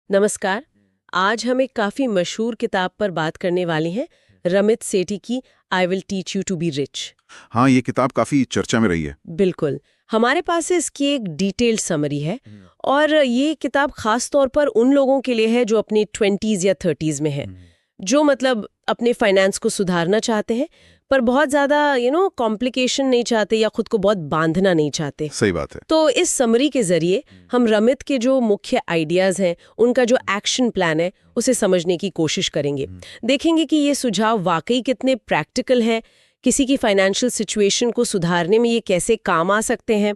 नमस्कार। आज हम एक काफी मशहूर किताब पर बात करने वाले हैं, रमित सेठी की I will teach you to be rich. हाँ, ये किताब काफी चर्चा में रही है। बिल्कुल। हमारे पास इसकी एक डिटेल्ड समरी है और ये किताब खास तौर पर उन लोगों के लिए है जो अपनी 20s या 30s में है, जो मतलब अपने फाइनेंस को सुधारना चाहते हैं पर बहुत ज्यादा कॉम्प्लिकेशन नहीं चाहते या खुद को बहुत बांधना नहीं चाहते। सही बात है। तो इस समरी के जरिए हम रमित के जो मुख्य आइडियाज हैं, उनका जो एक्शन प्लान है, उसे समझने की कोशिश करेंगे। देखेंगे कि ये सुझाव वाकई कितने प्रैक्टिकल हैं, किसी की फाइनेंशियल सिचुएशन को सुधारने में ये कैसे काम आ सकते हैं।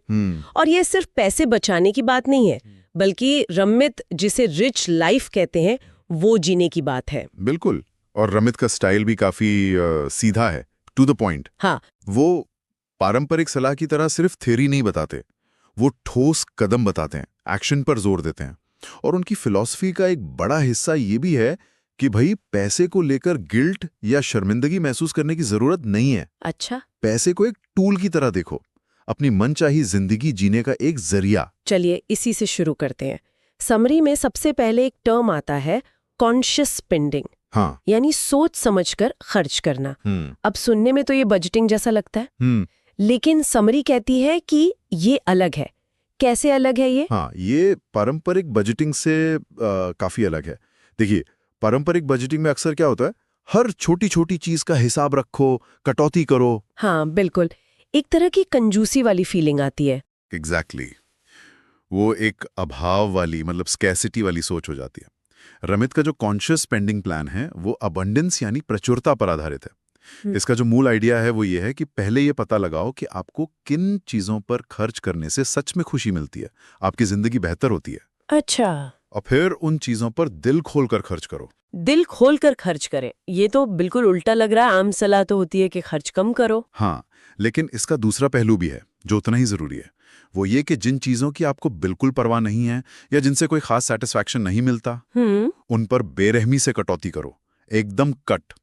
और ये सिर्फ पैसे बचाने की बात नहीं है, बल्कि रमित जिसे रिच लाइफ कहते हैं वो जीने की बात है। बिल्कुल। और रमित का स्टाइल भी काफी सीधा है, टू द पॉइंट। हाँ, वो पारंपरिक सलाह की तरह सिर्फ थ्योरी नहीं बताते, वो ठोस कदम बताते हैं, एक्शन पर जोर देते हैं। और उनकी फिलॉसफी का एक बड़ा हिस्सा ये भी है कि भाई पैसे को लेकर गिल्ट या शर्मिंदगी महसूस करने की जरूरत नहीं है। अच्छा, पैसे को एक टूल की तरह देखो, अपनी मनचाही जिंदगी जीने का एक जरिया। चलिए इसी से शुरू करते हैं। समरी में सबसे पहले एक टर्म आता है, कॉन्शियस स्पेंडिंग, हाँ। यानी सोच समझकर खर्च करना। अब सुनने में तो ये बजटिंग जैसा लगता है, लेकिन समरी कहती है कि ये अलग है। कैसे अलग है ये? हाँ, ये पारंपरिक बजटिंग से काफी अलग है। देखिए, पारंपरिक बजटिंग में अक्सर क्या होता है, हर छोटी छोटी चीज का हिसाब रखो, कटौती करो। हाँ बिल्कुल, एक तरह की कंजूसी वाली फीलिंग आती है। एग्जैक्टली। वो एक अभाव वाली, मतलब स्कैसिटी वाली सोच हो जाती है। रमित का जो कॉन्शियस स्पेंडिंग प्लान है वो अबंडेंस यानी प्रचुरता पर आधारित है। इसका जो मूल आइडिया है वो ये है कि पहले ये पता लगाओ कि आपको किन चीजों पर खर्च करने से सच में खुशी मिलती है, आपकी जिंदगी बेहतर होती है। अच्छा, और फिर उन चीजों पर दिल खोलकर खर्च करो। दिल खोलकर खर्च करें, ये तो बिल्कुल उल्टा लग रहा है। आम सलाह तो होती है कि खर्च कम करो। हाँ, लेकिन इसका दूसरा पहलू भी है जो उतना ही जरूरी है। वो ये कि जिन चीजों की आपको बिल्कुल परवाह नहीं है या जिनसे कोई खास सेटिस्फैक्शन नहीं मिलता, उन पर बेरहमी से कटौती करो, एकदम कट।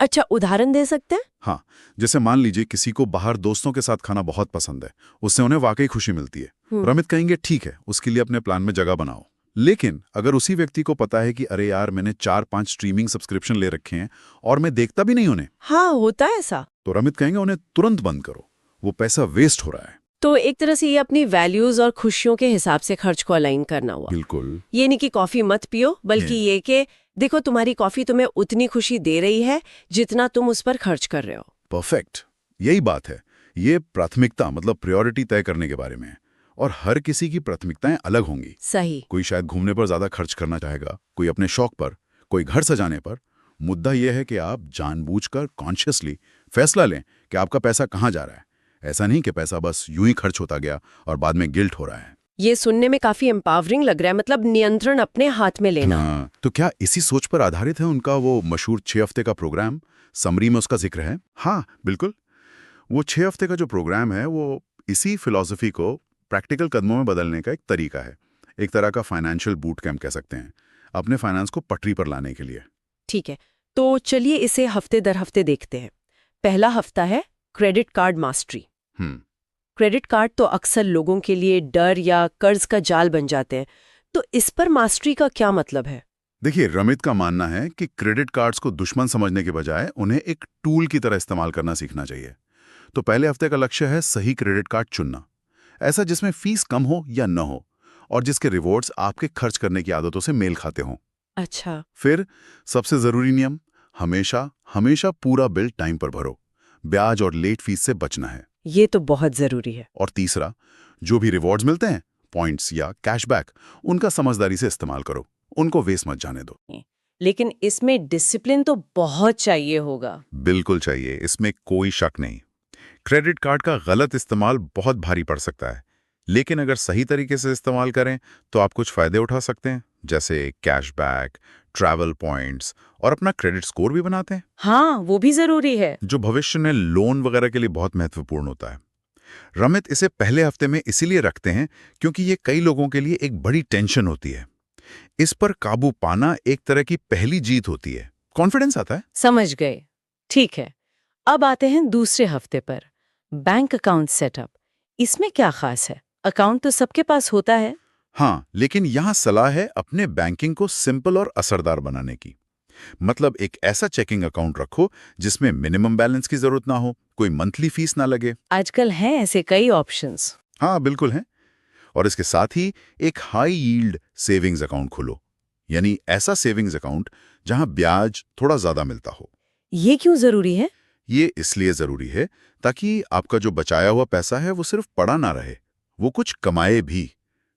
अच्छा, उदाहरण दे सकते हैं? हाँ, जैसे मान लीजिए किसी को बाहर दोस्तों के साथ खाना बहुत पसंद है, उससे उन्हें वाकई खुशी मिलती है। रमित कहेंगे ठीक है, उसके लिए अपने प्लान में जगह बनाओ। लेकिन अगर उसी व्यक्ति को पता है कि अरे यार, मैंने 4-5 स्ट्रीमिंग सब्सक्रिप्शन ले रखे हैं और मैं देखता भी नहीं उन्हें, हाँ, होता है ऐसा। तो रमित कहेंगे उन्हें तुरंत बंद करो, वो पैसा वेस्ट हो रहा है। तो एक तरह से ये अपनी वैल्यूज और खुशियों के हिसाब से खर्च को अलाइन करना हुआ। बिल्कुल। ये नहीं कि कॉफी मत पियो, बल्कि ये कि देखो तुम्हारी कॉफी तुम्हें उतनी खुशी दे रही है जितना तुम उस पर खर्च कर रहे हो। परफेक्ट, यही बात है। ये प्राथमिकता मतलब प्रायोरिटी तय करने के बारे में है। और हर किसी की प्राथमिकताएं अलग होंगी। सही। कोई शायद घूमने पर ज्यादा खर्च करना चाहेगा, कोई अपने शौक पर, कोई घर सजाने पर। मुद्दा यह है कि आप जानबूझकर कॉन्शियसली फैसला लें कि आपका पैसा कहाँ जा रहा है। ऐसा नहीं कि पैसा बस यूं ही खर्च होता गया और बाद में गिल्ट हो रहा है। ये सुनने में काफी एम्पावरिंग लग रहा है, मतलब नियंत्रण अपने हाथ में लेना। हाँ, तो क्या इसी सोच पर आधारित है उनका वो मशहूर 6 हफ्ते का प्रोग्राम? समरी में उसका जिक्र है। हाँ बिल्कुल, वो 6 हफ्ते का जो प्रोग्राम है वो इसी फिलॉसफी को प्रैक्टिकल कदमों में बदलने का एक तरीका है। एक तरह का फाइनेंशियल बूट कैंप कह सकते हैं, अपने फाइनेंस को पटरी पर लाने के लिए। ठीक है, तो चलिए इसे हफ्ते दर हफ्ते देखते हैं। पहला हफ्ता है credit card mastery. Credit card तो अक्सर लोगों के लिए डर या कर्ज का जाल बन जाते हैं, तो इस पर मास्टरी का क्या मतलब है? देखिए, रमित का मानना है कि क्रेडिट कार्ड्स को दुश्मन समझने के बजाय उन्हें एक टूल की तरह इस्तेमाल करना सीखना चाहिए। तो पहले हफ्ते का लक्ष्य है सही क्रेडिट कार्ड चुनना, ऐसा जिसमें फीस कम हो या न हो और जिसके रिवॉर्ड्स आपके खर्च करने की आदतों से मेल खाते हों। अच्छा। फिर सबसे जरूरी नियम, हमेशा हमेशा पूरा बिल टाइम पर भरो, ब्याज और लेट फीस से बचना है। ये तो बहुत जरूरी है। और तीसरा, जो भी रिवॉर्ड्स मिलते हैं, पॉइंट्स या कैशबैक, उनका समझदारी से इस्तेमाल करो, उनको वेस्ट मत जाने दो। लेकिन इसमें डिसिप्लिन तो बहुत चाहिए होगा। बिल्कुल चाहिए, इसमें कोई शक नहीं। क्रेडिट कार्ड का गलत इस्तेमाल बहुत भारी पड़ सकता है, लेकिन अगर सही तरीके से इस्तेमाल करें तो आप कुछ फायदे उठा सकते हैं, जैसे कैशबैक, ट्रैवल पॉइंट्स और अपना क्रेडिट स्कोर भी बनाते हैं। हाँ, वो भी जरूरी है। जो भविष्य में लोन वगैरह के लिए बहुत महत्वपूर्ण होता है। रमित इसे पहले हफ्ते में इसीलिए रखते हैं क्योंकि ये कई लोगों के लिए एक बड़ी टेंशन होती है। इस पर काबू पाना एक तरह की पहली जीत होती है, कॉन्फिडेंस आता है। समझ गए। ठीक है, अब आते हैं दूसरे हफ्ते पर, बैंक अकाउंट सेटअप। इसमें क्या खास है? अकाउंट तो सबके पास होता है। हाँ, लेकिन यहाँ सलाह है अपने बैंकिंग को सिंपल और असरदार बनाने की। मतलब एक ऐसा चेकिंग अकाउंट रखो जिसमें मिनिमम बैलेंस की जरूरत ना हो, कोई मंथली फीस ना लगे। आजकल हैं ऐसे कई ऑप्शंस। हाँ, बिल्कुल है। और इसके साथ ही एक हाई यील्ड सेविंग्स अकाउंट खोलो, यानी ऐसा सेविंग्स अकाउंट जहां ब्याज थोड़ा ज्यादा मिलता हो। ये क्यों जरूरी है? ये इसलिए जरूरी है ताकि आपका जो बचाया हुआ पैसा है वो सिर्फ पड़ा ना रहे, वो कुछ कमाए भी,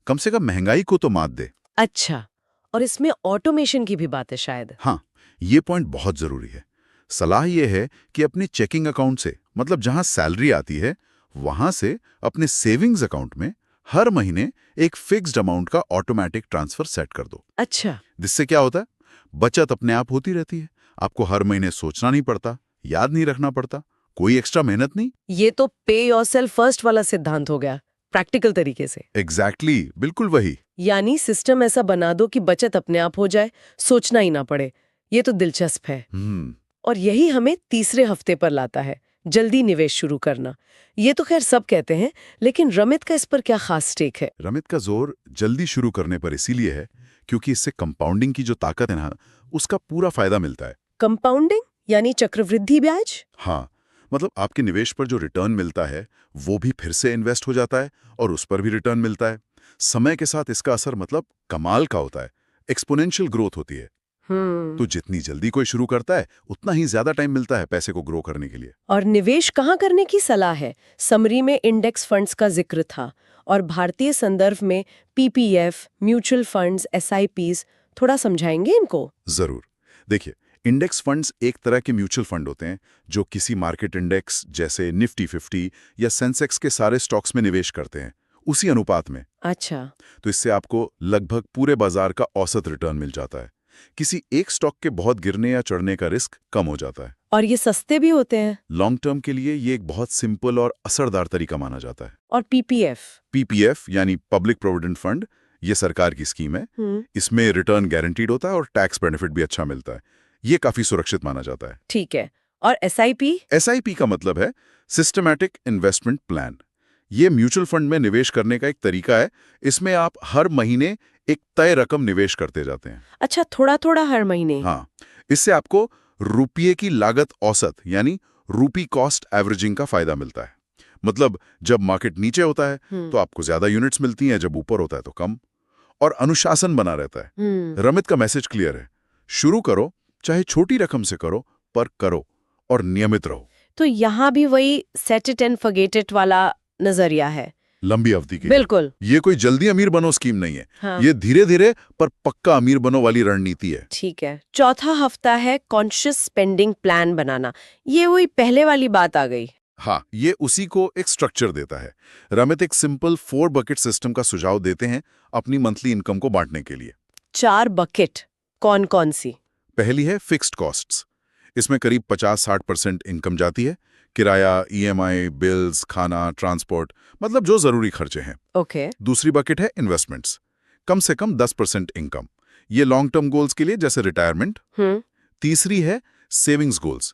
कम से कम महंगाई को तो मात दे। अच्छा, और इसमें ऑटोमेशन की भी बात है शायद। हाँ, ये पॉइंट बहुत जरूरी है। सलाह ये है कि अपने चेकिंग अकाउंट से, मतलब जहां सैलरी आती है, वहां से अपने सेविंग्स अकाउंट में हर महीने एक फिक्स्ड अमाउंट का ऑटोमेटिक ट्रांसफर सेट कर दो। अच्छा। जिससे क्या होता है, बचत अपने आप होती रहती है। आपको हर महीने सोचना नहीं पड़ता, याद नहीं रखना पड़ता, कोई एक्स्ट्रा मेहनत नहीं। ये तो पे योरसेल्फ फर्स्ट वाला सिद्धांत हो गया, प्रैक्टिकल तरीके से। एग्जैक्टली, बिल्कुल वही। यानी सिस्टम ऐसा बना दो कि बचत अपने आप हो जाए, सोचना ही ना पड़े। ये तो दिलचस्प है। और यही हमें तीसरे हफ्ते पर लाता है, जल्दी निवेश शुरू करना। ये तो खैर सब कहते हैं, लेकिन रमित का इस पर क्या खास टेक है? रमित का जोर जल्दी शुरू करने पर इसीलिए है क्योंकि इससे कंपाउंडिंग की जो ताकत है ना, उसका पूरा फायदा मिलता है। कंपाउंडिंग यानी चक्रवृद्धि ब्याज? हाँ, मतलब आपके निवेश पर जो रिटर्न मिलता है वो भी फिर से इन्वेस्ट हो जाता है और उस पर भी रिटर्न मिलता है। समय के साथ इसका असर मतलब कमाल का होता है, एक्सपोनेंशियल ग्रोथ होती है। तो जितनी जल्दी कोई शुरू करता है उतना ही ज्यादा टाइम मिलता है पैसे को ग्रो करने के लिए। और निवेश कहाँ करने की सलाह है? समरी में इंडेक्स फंड्स का जिक्र था, और भारतीय संदर्भ में पीपीएफ, म्यूचुअल फंड्स, एसआईपीज। थोड़ा समझाएंगे इनको? जरूर। देखिए, इंडेक्स फंड्स एक तरह के म्यूचुअल फंड होते हैं जो किसी मार्केट इंडेक्स जैसे निफ्टी 50 या सेंसेक्स के सारे स्टॉक्स में निवेश करते हैं, उसी अनुपात में। अच्छा। तो इससे आपको लगभग पूरे बाजार का औसत रिटर्न मिल जाता है। किसी एक स्टॉक के बहुत गिरने या चढ़ने का रिस्क कम हो जाता है। और ये सस्ते भी होते हैं? लॉन्ग टर्म के लिए ये एक बहुत सिंपल और असरदार तरीका माना जाता है। और पीपीएफ? पीपीएफ यानी पब्लिक प्रोविडेंट फंड, ये सरकार की स्कीम है। इसमें रिटर्न गारंटीड होता है और टैक्स बेनिफिट भी अच्छा मिलता है। ये काफी सुरक्षित माना जाता है। ठीक है। और एसआईपी? एसआईपी का मतलब है सिस्टमैटिक इन्वेस्टमेंट प्लान। ये म्यूचुअल फंड में निवेश करने का एक तरीका है। इसमें आप हर महीने एक तय रकम निवेश करते जाते हैं। अच्छा, थोड़ा थोड़ा हर महीने? हाँ, इससे आपको रुपये की लागत औसत यानी रूपी कॉस्ट एवरेजिंग का फायदा मिलता है। मतलब जब मार्केट नीचे होता है तो आपको ज्यादा यूनिट्स मिलती हैं, जब ऊपर होता है तो कम। और अनुशासन बना रहता है। रमित का मैसेज क्लियर है, शुरू करो, चाहे छोटी रकम से करो, पर करो और नियमित रहो। तो यहाँ भी वही set it and forget it वाला नजरिया है, लंबी अवधि की। बिल्कुल। ये कोई जल्दी अमीर बनो स्कीम नहीं है। हाँ। ये धीरे धीरे पर पक्का अमीर बनो वाली रणनीति है। ठीक है। चौथा हफ्ता है कॉन्शियस स्पेंडिंग प्लान बनाना। ये वही पहले वाली बात आ गई। हाँ, ये उसी को एक स्ट्रक्चर देता है। रमित एक सिंपल 4 बकेट सिस्टम का सुझाव देते हैं अपनी मंथली इनकम को बांटने के लिए। 4 बकेट कौन कौन सी? पहली है फिक्स्ड कॉस्ट्स। इसमें करीब 50-60% इनकम जाती है। किराया, ईएमआई, बिल्स, खाना, ट्रांसपोर्ट, मतलब जो जरूरी खर्चे हैं। ओके। दूसरी बकेट है इन्वेस्टमेंट्स, कम से कम 10% इनकम। ये लॉन्ग टर्म गोल्स के लिए, जैसे रिटायरमेंट। तीसरी है सेविंग्स गोल्स।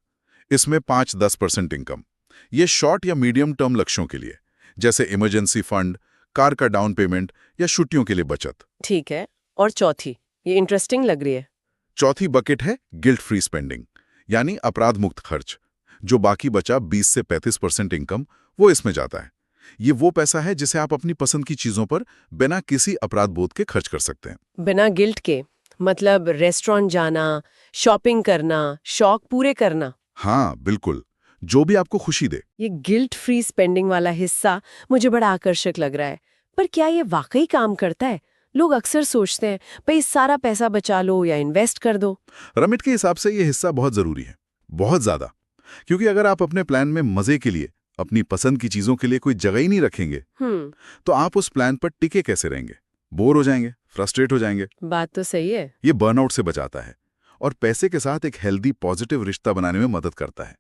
इसमें 5-10% इनकम। ये शॉर्ट या मीडियम टर्म लक्ष्यों के लिए, जैसे इमरजेंसी फंड, कार का डाउन पेमेंट या छुट्टियों के लिए बचत। ठीक है। और चौथी, ये इंटरेस्टिंग लग रही है। चौथी बकेट है गिल्ट फ्री स्पेंडिंग, यानी अपराध मुक्त खर्च। जो बाकी बचा 20 से 35% इनकम, वो इसमें जाता है। ये वो पैसा है जिसे आप अपनी पसंद की चीजों पर बिना किसी अपराध बोध के खर्च कर सकते हैं। बिना गिल्ट के? मतलब रेस्टोरेंट जाना, शॉपिंग करना, शौक पूरे करना। हाँ, बिल्कुल, जो भी आपको खुशी दे। ये गिल्ट फ्री स्पेंडिंग वाला हिस्सा मुझे बड़ा आकर्षक लग रहा है। पर क्या ये वाकई काम करता है? लोग अक्सर सोचते हैं भाई सारा पैसा बचा लो या इन्वेस्ट कर दो। रमित के हिसाब से ये हिस्सा बहुत जरूरी है, बहुत ज्यादा। क्योंकि अगर आप अपने प्लान में मजे के लिए, अपनी पसंद की चीजों के लिए कोई जगह ही नहीं रखेंगे, तो आप उस प्लान पर टिके कैसे रहेंगे? बोर हो जाएंगे, फ्रस्ट्रेट हो जाएंगे। बात तो सही है। ये बर्नआउट से बचाता है और पैसे के साथ एक हेल्दी पॉजिटिव रिश्ता बनाने में मदद करता है।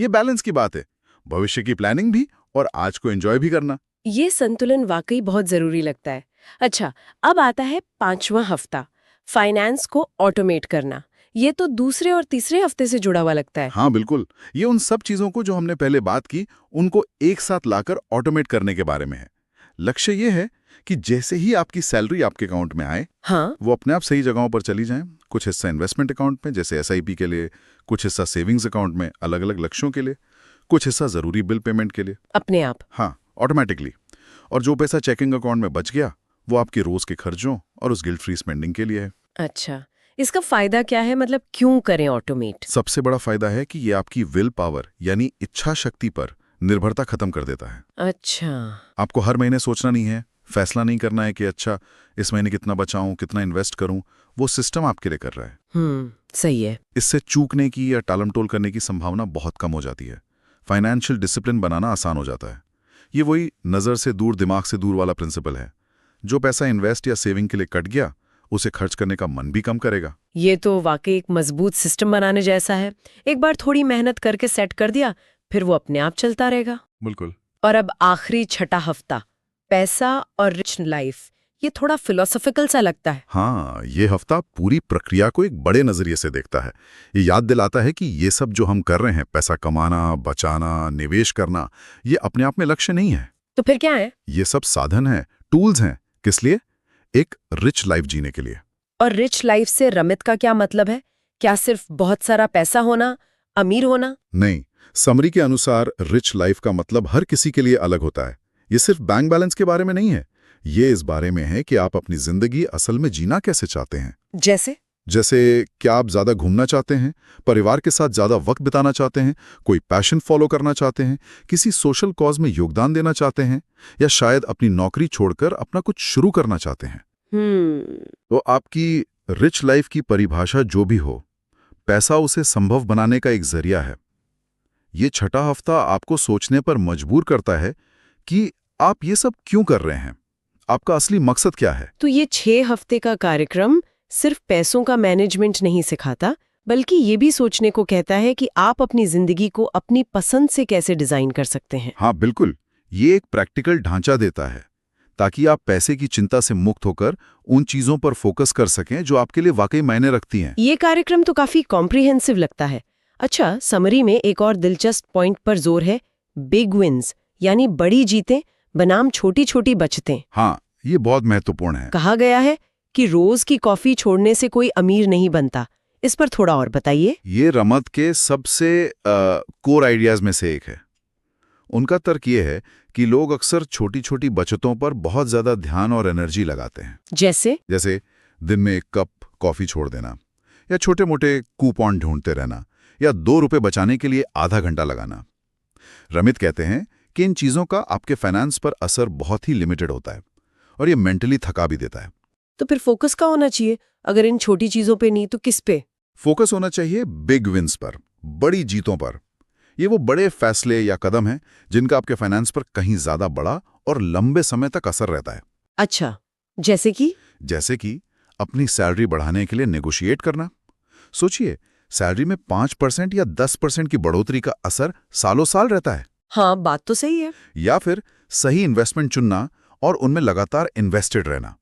ये बैलेंस की बात है, भविष्य की प्लानिंग भी और आज को एंजॉय भी करना। ये संतुलन वाकई बहुत जरूरी लगता है। अच्छा, अब आता है 5वां हफ्ता, फाइनेंस को ऑटोमेट करना। ये तो दूसरे और तीसरे हफ्ते से जुड़ा हुआ लगता है। हाँ, बिल्कुल। ये उन सब चीजों को जो हमने पहले बात की, उनको एक साथ लाकर ऑटोमेट करने के बारे में है। लक्ष्य ये है कि जैसे ही आपकी सैलरी आपके अकाउंट में आए, हाँ, वो अपने आप सही जगहों पर चली जाएं। कुछ हिस्सा इन्वेस्टमेंट अकाउंट में, जैसे एसआईपी के लिए, कुछ हिस्सा सेविंग्स अकाउंट में अलग अलग लक्ष्यों के लिए, कुछ हिस्सा जरूरी बिल पेमेंट के लिए। अपने आप। हाँ, ऑटोमेटिकली। और जो पैसा चेकिंग अकाउंट में बच गया, वो आपके रोज के खर्चों और उस गिल्ट फ्री स्पेंडिंग के लिए है। अच्छा, इसका फायदा क्या है, मतलब क्यों करें ऑटोमेट? सबसे बड़ा फायदा है कि ये आपकी विल पावर यानी इच्छा शक्ति पर निर्भरता खत्म कर देता है। अच्छा। आपको हर महीने सोचना नहीं है, फैसला नहीं करना है कि अच्छा इस महीने कितना बचाऊं, कितना इन्वेस्ट करूं। वो सिस्टम आपके लिए कर रहा है। सही है। इससे चूकने की या टालमटोल करने की संभावना बहुत कम हो जाती है। फाइनेंशियल डिसिप्लिन बनाना आसान हो जाता है। ये वही नज़र से दूर दिमाग से दूर वाला प्रिंसिपल है। जो पैसा इन्वेस्ट या सेविंग के लिए कट गया, उसे खर्च करने का मन भी कम करेगा। ये तो वाकई एक मजबूत सिस्टम बनाने जैसा है। एक बार थोड़ी मेहनत करके सेट कर दिया, फिर वो अपने आप चलता रहेगा। बिल्कुल। और अब आखिरी छठा हफ्ता, पैसा और रिच लाइफ, ये थोड़ा फिलोसॉफिकल सा लगता है। हाँ, ये हफ्ता पूरी प्रक्रिया को एक बड़े नजरिए से देखता है। ये याद दिलाता है कि ये सब जो हम कर रहे हैं, पैसा कमाना, बचाना, निवेश करना, ये अपने आप में लक्ष्य नहीं है। तो फिर क्या है? ये सब साधन हैं, टूल्स हैं। किस लिए? एक रिच लाइफ जीने के लिए। और रिच लाइफ से रमित का क्या मतलब है? क्या सिर्फ बहुत सारा पैसा होना, अमीर होना? नहीं, समरी के अनुसार रिच लाइफ का मतलब हर किसी के लिए अलग होता है। ये सिर्फ बैंक बैलेंस के बारे में नहीं है। ये इस बारे में है कि आप अपनी जिंदगी असल में जीना कैसे चाहते हैं। जैसे क्या आप ज्यादा घूमना चाहते हैं, परिवार के साथ ज्यादा वक्त बिताना चाहते हैं, कोई पैशन फॉलो करना चाहते हैं, किसी सोशल कॉज में योगदान देना चाहते हैं, या शायद अपनी नौकरी छोड़कर अपना कुछ शुरू करना चाहते हैं। तो आपकी रिच लाइफ की परिभाषा जो भी हो, पैसा उसे संभव बनाने का एक जरिया है। ये छठा हफ्ता आपको सोचने पर मजबूर करता है कि आप ये सब क्यों कर रहे हैं, आपका असली मकसद क्या है। तो ये 6 हफ्ते का कार्यक्रम सिर्फ पैसों का मैनेजमेंट नहीं सिखाता, बल्कि ये भी सोचने को कहता है कि आप अपनी जिंदगी को अपनी पसंद से कैसे डिजाइन कर सकते हैं। हाँ बिल्कुल, ये एक प्रैक्टिकल ढांचा देता है ताकि आप पैसे की चिंता से मुक्त होकर उन चीजों पर फोकस कर सकें जो आपके लिए वाकई मायने रखती हैं। ये कार्यक्रम तो काफी कॉम्प्रिहेंसिव लगता है। अच्छा, समरी में एक और दिलचस्प पॉइंट पर जोर है, बिग विन्स, यानी बड़ी जीतें बनाम छोटी छोटी बचतें। हाँ, ये बहुत महत्वपूर्ण है। कहा गया है कि रोज की कॉफी छोड़ने से कोई अमीर नहीं बनता। इस पर थोड़ा और बताइए। ये रमत के सबसे कोर आइडियाज में से एक है। उनका तर्क ये है कि लोग अक्सर छोटी छोटी बचतों पर बहुत ज्यादा ध्यान और एनर्जी लगाते हैं। जैसे दिन में 1 कप कॉफी छोड़ देना, या छोटे मोटे कूपन ढूंढते रहना, या 2 रुपए बचाने के लिए आधा घंटा लगाना। रमित कहते हैं कि इन चीजों का आपके फाइनेंस पर असर बहुत ही लिमिटेड होता है और ये मेंटली थका भी देता है। तो फिर फोकस का होना चाहिए, अगर इन छोटी चीजों पे नहीं तो किस पे? फोकस होना चाहिए बिग विन्स पर, बड़ी जीतों पर। ये वो बड़े फैसले या कदम हैं जिनका आपके फाइनेंस पर कहीं ज्यादा बड़ा और लंबे समय तक असर रहता है। अच्छा, जैसे कि अपनी सैलरी बढ़ाने के लिए नेगोशिएट करना। सोचिए, सैलरी में 5% या 10% की बढ़ोतरी का असर सालों साल रहता है। हाँ, बात तो सही है। या फिर सही इन्वेस्टमेंट चुनना और उनमें लगातार इन्वेस्टेड रहना।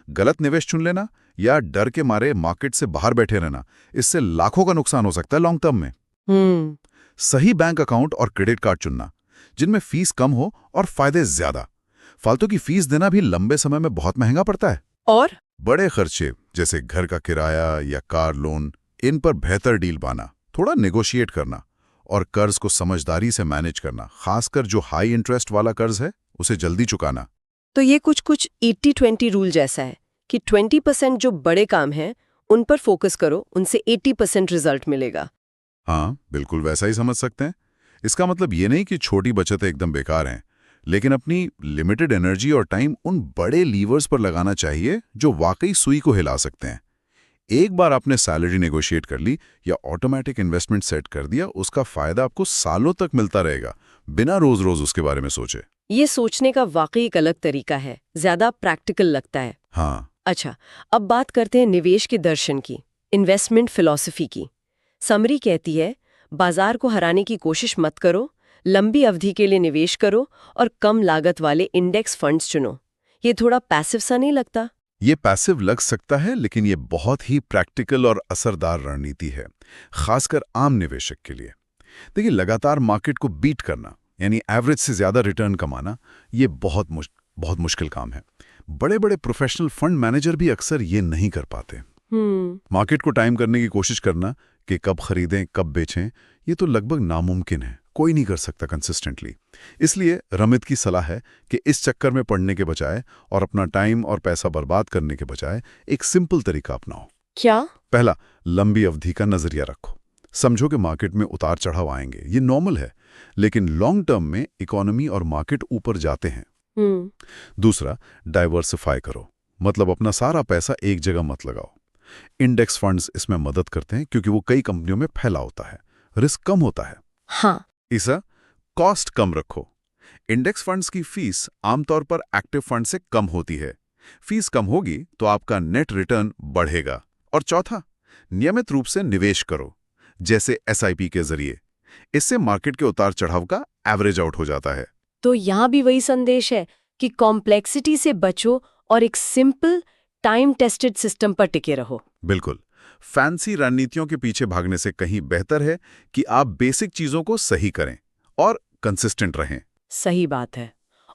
गलत निवेश चुन लेना या डर के मारे मार्केट से बाहर बैठे रहना, इससे लाखों का नुकसान हो सकता है लॉन्ग टर्म में। सही बैंक अकाउंट और क्रेडिट कार्ड चुनना जिनमें फीस कम हो और फायदे ज्यादा। फालतू की फीस देना भी लंबे समय में बहुत महंगा पड़ता है। और बड़े खर्चे जैसे घर का किराया या कार लोन, इन पर बेहतर डील पाना, थोड़ा नेगोशिएट करना और कर्ज को समझदारी से मैनेज करना, खासकर जो हाई इंटरेस्ट वाला कर्ज है उसे जल्दी चुकाना। तो ये कुछ 80-20 रूल जैसा है कि 20% जो बड़े काम हैं उन पर फोकस करो, उनसे 80% रिजल्ट मिलेगा। हाँ, बिल्कुल वैसा ही समझ सकते हैं। इसका मतलब ये नहीं कि छोटी बचतें एकदम बेकार हैं, लेकिन अपनी लिमिटेड एनर्जी और टाइम उन बड़े लीवर्स पर लगाना चाहिए जो वाकई सुई को हिला सकते हैं। एक बार आपने सैलरी नेगोशिएट कर ली या ऑटोमेटिक इन्वेस्टमेंट सेट कर दिया, उसका फायदा आपको सालों तक मिलता रहेगा, बिना रोज रोज उसके बारे में सोचे। ये सोचने का वाकई एक अलग तरीका है, ज्यादा प्रैक्टिकल लगता है। हाँ। अच्छा, अब बात करते हैं निवेश के दर्शन की, इन्वेस्टमेंट फिलॉसफी की। समरी कहती है, बाजार को हराने की कोशिश मत करो, लंबी अवधि के लिए निवेश करो और कम लागत वाले इंडेक्स फंड्स चुनो। ये थोड़ा पैसिव सा नहीं लगता? ये पैसिव लग सकता है, लेकिन ये बहुत ही प्रैक्टिकल और असरदार रणनीति है, खासकर आम निवेशक के लिए। देखिए, लगातार मार्केट को बीट करना यानी एवरेज से ज्यादा रिटर्न कमाना, ये बहुत मुश्किल काम है। बड़े बड़े प्रोफेशनल फंड मैनेजर भी अक्सर ये नहीं कर पाते। मार्केट को टाइम करने की कोशिश करना कि कब खरीदें कब बेचें, ये तो लगभग नामुमकिन है, कोई नहीं कर सकता कंसिस्टेंटली। इसलिए रमित की सलाह है कि इस चक्कर में पड़ने के बजाय और अपना टाइम और पैसा बर्बाद करने के बजाय एक सिंपल तरीका अपनाओ। क्या? पहला, लंबी अवधि का नजरिया रखो। समझो कि मार्केट में उतार चढ़ाव आएंगे, ये नॉर्मल है, लेकिन लॉन्ग टर्म में इकोनॉमी और मार्केट ऊपर जाते हैं। दूसरा, डाइवर्सिफाई करो, मतलब अपना सारा पैसा एक जगह मत लगाओ। इंडेक्स फंड्स इसमें मदद करते हैं क्योंकि वो कई कंपनियों में फैला होता है, रिस्क कम होता है। हाँ। तीसरा, कॉस्ट कम रखो। इंडेक्स फंड्स की फीस आमतौर पर एक्टिव फंड से कम होती है। फीस कम होगी तो आपका नेट रिटर्न बढ़ेगा। और चौथा, नियमित रूप से निवेश करो, जैसे SIP के जरिए। इससे मार्केट के उतार चढ़ाव का एवरेज आउट हो जाता है। तो यहाँ भी वही संदेश है कि कॉम्प्लेक्सिटी से बचो और एक सिंपल टाइम टेस्टेड सिस्टम पर टिके रहो। बिल्कुल, फैंसी रणनीतियों के पीछे भागने से कहीं बेहतर है कि आप बेसिक चीजों को सही करें और कंसिस्टेंट रहें। सही बात है।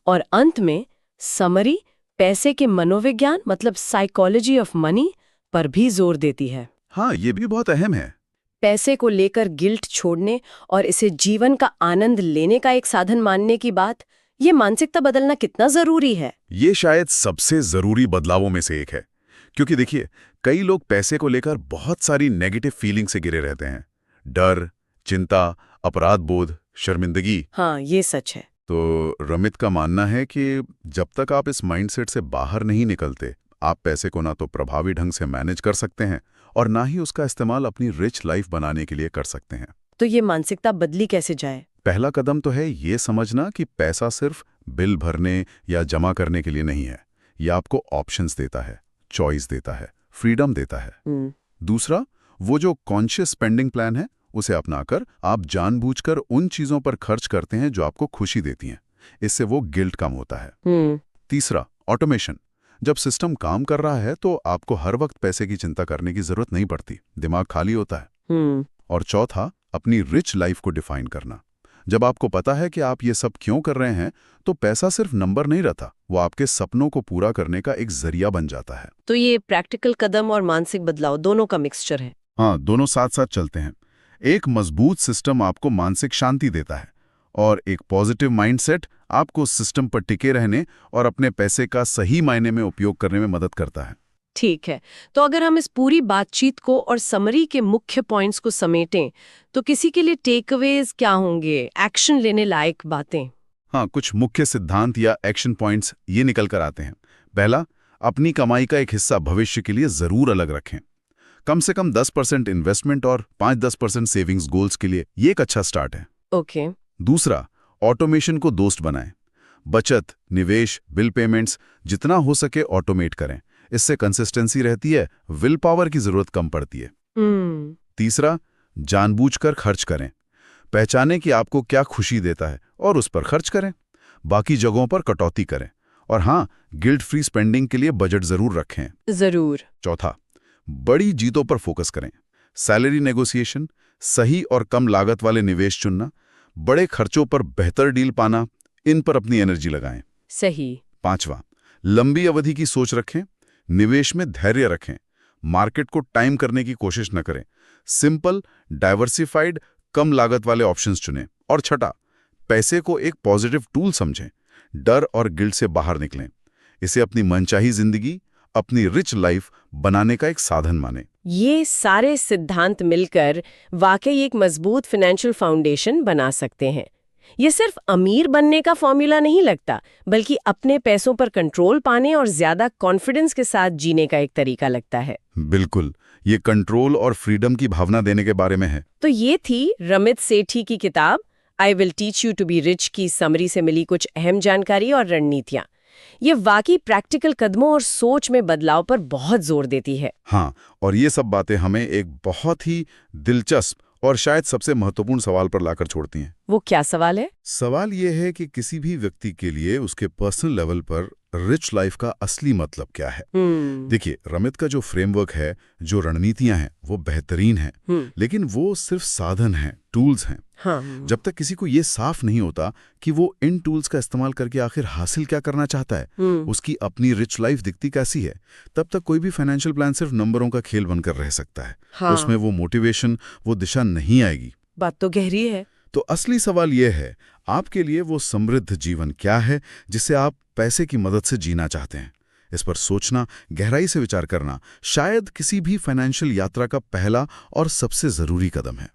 और अंत में समरी पैसे के मनोविज्ञान मतलब साइकोलॉजी ऑफ मनी पर भी जोर देती है। हाँ, ये भी बहुत अहम है। पैसे को लेकर गिल्ट छोड़ने और इसे जीवन का आनंद लेने का एक साधन मानने की बात, ये मानसिकता बदलना कितना जरूरी है। ये शायद सबसे जरूरी बदलावों में से एक है, क्योंकि देखिए, कई लोग पैसे को लेकर बहुत सारी नेगेटिव फीलिंग से घिरे रहते हैं। डर, चिंता, अपराध बोध, शर्मिंदगी। हाँ, ये सच है। तो रमित का मानना है कि जब तक आप इस माइंडसेट से बाहर नहीं निकलते, आप पैसे को ना तो प्रभावी ढंग से मैनेज कर सकते हैं और ना ही उसका इस्तेमाल अपनी रिच लाइफ बनाने के लिए कर सकते हैं। तो ये मानसिकता बदली कैसे जाए? पहला कदम तो है ये समझना कि पैसा सिर्फ बिल भरने या जमा करने के लिए नहीं है। ये आपको ऑप्शंस देता है, चॉइस देता है, फ्रीडम देता है। दूसरा, वो जो कॉन्शियस स्पेंडिंग प्लान है, उसे अपनाकर आप जानबूझकर उन चीजों पर खर्च करते हैं जो आपको खुशी देती हैं। इससे वो गिल्ट कम होता है। तीसरा, ऑटोमेशन। जब सिस्टम काम कर रहा है तो आपको हर वक्त पैसे की चिंता करने की जरूरत नहीं पड़ती, दिमाग खाली होता है। और चौथा, अपनी रिच लाइफ को डिफाइन करना। जब आपको पता है कि आप ये सब क्यों कर रहे हैं, तो पैसा सिर्फ नंबर नहीं रहता, वो आपके सपनों को पूरा करने का एक जरिया बन जाता है। तो ये प्रैक्टिकल कदम और मानसिक बदलाव दोनों का मिक्सचर है। हाँ, दोनों साथ साथ चलते हैं। एक मजबूत सिस्टम आपको मानसिक शांति देता है और एक पॉजिटिव माइंडसेट आपको सिस्टम पर टिके रहने और अपने पैसे का सही मायने में उपयोग करने में मदद करता है। ठीक है, तो अगर हम इस पूरी बातचीत को और समरी के मुख्य पॉइंट्स को समेटें, तो किसी के लिए टेकअवेज क्या होंगे, एक्शन लेने लायक बातें? हाँ, कुछ मुख्य सिद्धांत या एक्शन पॉइंट्स ये निकल कर आते हैं। पहला, अपनी कमाई का एक हिस्सा भविष्य के लिए जरूर अलग रखें। कम से कम 10% इन्वेस्टमेंट और 5-10% सेविंग्स गोल्स के लिए ये एक अच्छा स्टार्ट है। ओके। दूसरा, ऑटोमेशन को दोस्त बनाएं। बचत, निवेश, बिल पेमेंट्स जितना हो सके ऑटोमेट करें। इससे कंसिस्टेंसी रहती है, विल पावर की जरूरत कम पड़ती है। तीसरा, जानबूझकर खर्च करें। पहचानें कि आपको क्या खुशी देता है और उस पर खर्च करें। बाकी जगहों पर कटौती करें। और हाँ, गिल्ट फ्री स्पेंडिंग के लिए बजट जरूर रखें। जरूर। चौथा, बड़ी जीतों पर फोकस करें। सैलरी नेगोशिएशन, सही और कम लागत वाले निवेश चुनना, बड़े खर्चों पर बेहतर डील पाना, इन पर अपनी एनर्जी लगाएं। सही। पांचवा, लंबी अवधि की सोच रखें। निवेश में धैर्य रखें। मार्केट को टाइम करने की कोशिश न करें। सिंपल, डाइवर्सिफाइड, कम लागत वाले ऑप्शंस चुनें। और छठा, पैसे को एक पॉजिटिव टूल समझें। डर और गिल्ट से बाहर निकलें। इसे अपनी मनचाही जिंदगी, अपनी रिच लाइफ बनाने का एक साधन माने। ये सारे सिद्धांत मिलकर वाकई एक मजबूत फाइनेंशियल फाउंडेशन बना सकते हैं। ये सिर्फ अमीर बनने का फॉर्मूला नहीं लगता, बल्कि अपने पैसों पर कंट्रोल पाने और ज्यादा कॉन्फिडेंस के साथ जीने का एक तरीका लगता है। बिल्कुल, ये कंट्रोल और फ्रीडम की भावना देने के बारे में है। तो ये थी रमित सेठी की किताब I will teach you to be rich की समरी से मिली कुछ अहम जानकारी और रणनीतियां। ये वाकई प्रैक्टिकल कदमों और सोच में बदलाव पर बहुत जोर देती है। हाँ, और ये सब बातें हमें एक बहुत ही दिलचस्प और शायद सबसे महत्वपूर्ण सवाल पर लाकर छोड़ती हैं। वो क्या सवाल है? सवाल ये है कि किसी भी व्यक्ति के लिए उसके पर्सनल लेवल पर रिच लाइफ का असली मतलब क्या है। देखिए, रमित का जो फ्रेमवर्क है, जो रणनीतियां हैं, वो बेहतरीन हैं, लेकिन वो सिर्फ साधन हैं, टूल्स हैं। हाँ। जब तक किसी को ये साफ नहीं होता कि वो इन टूल्स का इस्तेमाल करके आखिर हासिल क्या करना चाहता है, उसकी अपनी रिच लाइफ दिखती कैसी है, तब तक कोई भी फाइनेंशियल प्लान सिर्फ नंबरों का खेल बनकर रह सकता है। हाँ। उसमें वो मोटिवेशन, वो दिशा नहीं आएगी। बात तो गहरी है। तो असली सवाल यह है, आपके लिए वो समृद्ध जीवन क्या है जिसे आप पैसे की मदद से जीना चाहते हैं? इस पर सोचना, गहराई से विचार करना शायद किसी भी फाइनेंशियल यात्रा का पहला और सबसे जरूरी कदम है।